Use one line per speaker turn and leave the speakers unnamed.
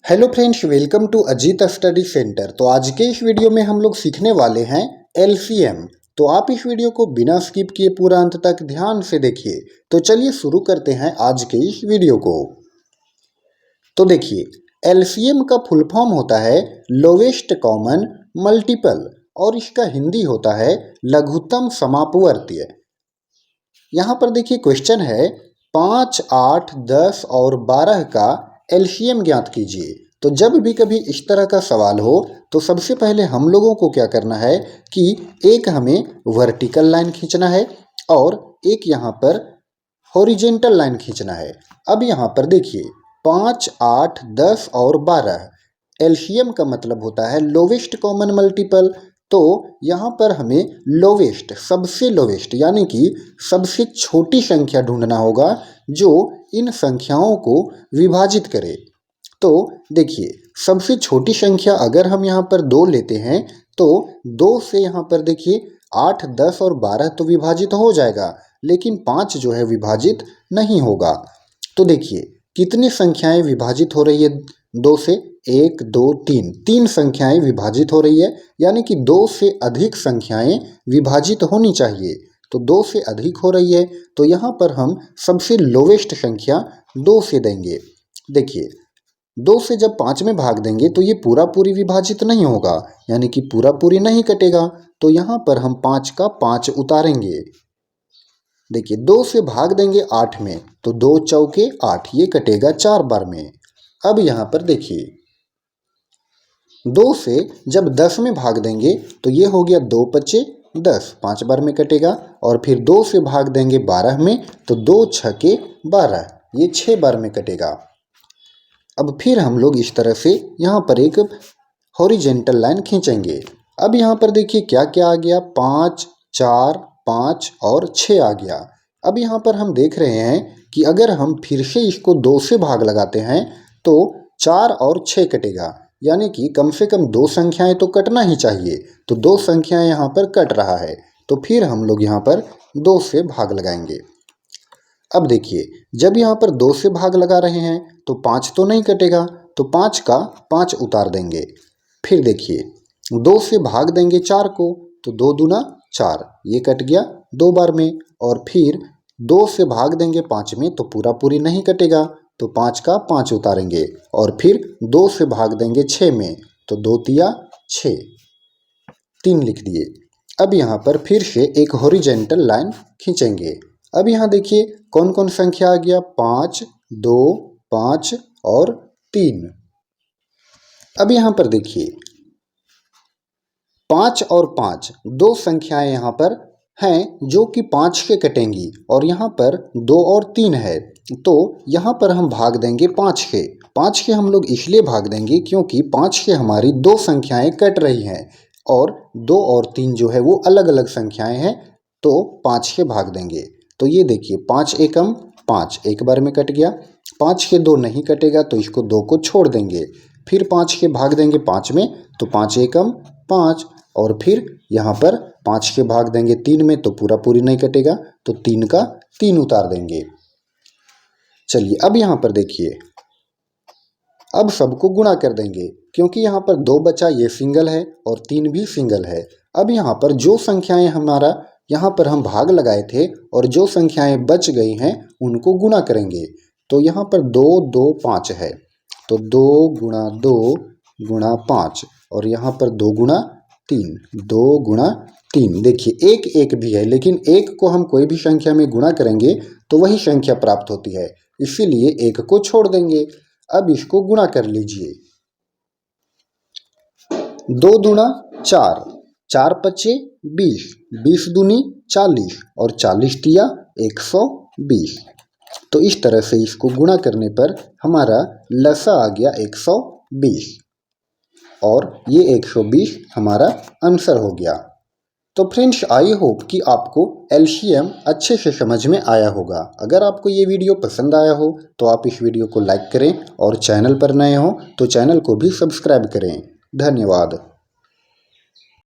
Hello friends, welcome to Ajit study centre. तो आज के इस वीडियो में हम लोग सीखने वाले हैं एलसीएम। तो आप इस वीडियो को बिना स्किप किए पूरा अंत तक ध्यान से देखिए। तो चलिए शुरू करते हैं आज के इस वीडियो को। तो देखिए, एलसीएम का फुल फॉर्म होता है लोवेस्ट कॉमन मल्टीपल और इसका हिंदी होता है लघुत्तम समापवर्तीय। यहाँ पर देखिए क्वेश्चन है 5, 8, 10 और 12 का एलसीएम ज्ञात कीजिए। तो जब भी कभी इस तरह का सवाल हो तो सबसे पहले हम लोगों को क्या करना है कि एक हमें वर्टिकल लाइन खींचना है और एक यहाँ पर हॉरिजेंटल लाइन खींचना है। अब यहाँ पर देखिए 5, 8, 10 और 12 एलसीएम का मतलब होता है लोवेस्ट कॉमन मल्टीपल। तो यहाँ पर हमें लोवेस्ट, सबसे लोवेस्ट यानी कि सबसे छोटी संख्या ढूंढना होगा जो इन संख्याओं को विभाजित करे। तो देखिए, सबसे छोटी संख्या अगर हम यहाँ पर 2 लेते हैं तो 2 से यहाँ पर देखिए 8, 10 और 12 तो विभाजित हो जाएगा, लेकिन 5 जो है विभाजित नहीं होगा। तो देखिए कितनी संख्याएं विभाजित हो रही है 2 से, 1, 2, 3, 3 संख्याएं विभाजित हो रही है, यानी कि 2 से अधिक संख्याएं विभाजित होनी चाहिए। तो 2 से अधिक हो रही है तो यहाँ पर हम सबसे लोवेस्ट संख्या 2 से देंगे। देखिए 2 से जब 5 में भाग देंगे तो ये पूरा पूरी विभाजित नहीं होगा, यानी कि पूरा पूरी नहीं कटेगा। तो यहाँ पर हम 5 का 5 उतारेंगे। देखिए 2 से भाग देंगे 8 में तो 2 चौके 8, ये कटेगा 4 बार में। अब यहाँ पर देखिए 2 से जब 10 में भाग देंगे तो ये हो गया 2 पच्चे 10, 5 बार में कटेगा। और फिर 2 से भाग देंगे 12 में तो 2 छके 12, ये 6 बार में कटेगा। अब फिर हम लोग इस तरह से यहाँ पर एक हॉरिजेंटल लाइन खींचेंगे। अब यहाँ पर देखिए क्या क्या आ गया, 5, 4, 5 और 6 आ गया। अब यहाँ पर हम देख रहे हैं कि अगर हम फिर से इसको 2 से भाग लगाते हैं तो 4 और 6 कटेगा, यानी कि कम से कम 2 संख्याएं तो कटना ही चाहिए। तो 2 संख्याएं यहाँ पर कट रहा है, तो फिर हम लोग यहाँ पर 2 से भाग लगाएंगे। अब देखिए जब यहाँ पर 2 से भाग लगा रहे हैं तो 5 तो नहीं कटेगा, तो 5 का 5 उतार देंगे। फिर देखिए 2 से भाग देंगे 4 को तो 2 दूना 4, ये कट गया 2 बार में। और फिर 2 से भाग देंगे 5 में तो पूरा पूरी नहीं कटेगा, तो 5 का 5 उतारेंगे। और फिर 2 से भाग देंगे 6 में तो 2 तिया 6, 3 लिख दिए। अब यहाँ पर फिर से एक हॉरिजेंटल लाइन खींचेंगे। अब यहाँ देखिए कौन कौन संख्या आ गया, 5, 2, 5 और 3। अब यहाँ पर देखिए 5 और 5 2 संख्याएं यहाँ पर हैं जो कि 5 के कटेंगी, और यहाँ पर 2 और 3 है तो यहाँ पर हम भाग देंगे 5 के। 5 के हम लोग इसलिए भाग देंगे क्योंकि 5 के हमारी 2 संख्याएं कट रही हैं और 2 और 3 जो है वो अलग अलग संख्याएं हैं, तो 5 के भाग देंगे। तो ये देखिए 5 एकम 5 एक बार में कट गया, 5 के 2 नहीं कटेगा तो इसको 2 को छोड़ देंगे। फिर 5 के भाग देंगे 5 में तो 5 एकम 5, और फिर यहाँ पर 5 के भाग देंगे 3 में तो पूरा पूरी नहीं कटेगा, तो 3 का 3 उतार देंगे। चलिए अब यहाँ पर देखिए अब सबको गुणा कर देंगे क्योंकि यहाँ पर 2 बचा, ये सिंगल है और 3 भी सिंगल है। अब यहाँ पर जो संख्याएं हमारा यहाँ पर हम भाग लगाए थे और जो संख्याएं बच गई हैं उनको गुणा करेंगे। तो यहाँ पर 2, 2, 5 है तो 2 गुणा 2 गुणा 5, और यहाँ पर 2 गुणा 3, 2 गुणा 3। देखिए एक एक भी है, लेकिन एक को हम कोई भी संख्या में गुणा करेंगे तो वही संख्या प्राप्त होती है, इसीलिए एक को छोड़ देंगे। अब इसको गुणा कर लीजिए, 2 दूना 4, 4 पच्चे 20, 20 दूनी 40 और 40 तिया 120। तो इस तरह से इसको गुणा करने पर हमारा लसा आ गया 120, और ये 120 हमारा आंसर हो गया। तो फ्रेंड्स, आई होप कि आपको एलसीएम अच्छे से समझ में आया होगा। अगर आपको ये वीडियो पसंद आया हो तो आप इस वीडियो को लाइक करें और चैनल पर नए हो तो चैनल को भी सब्सक्राइब करें। धन्यवाद।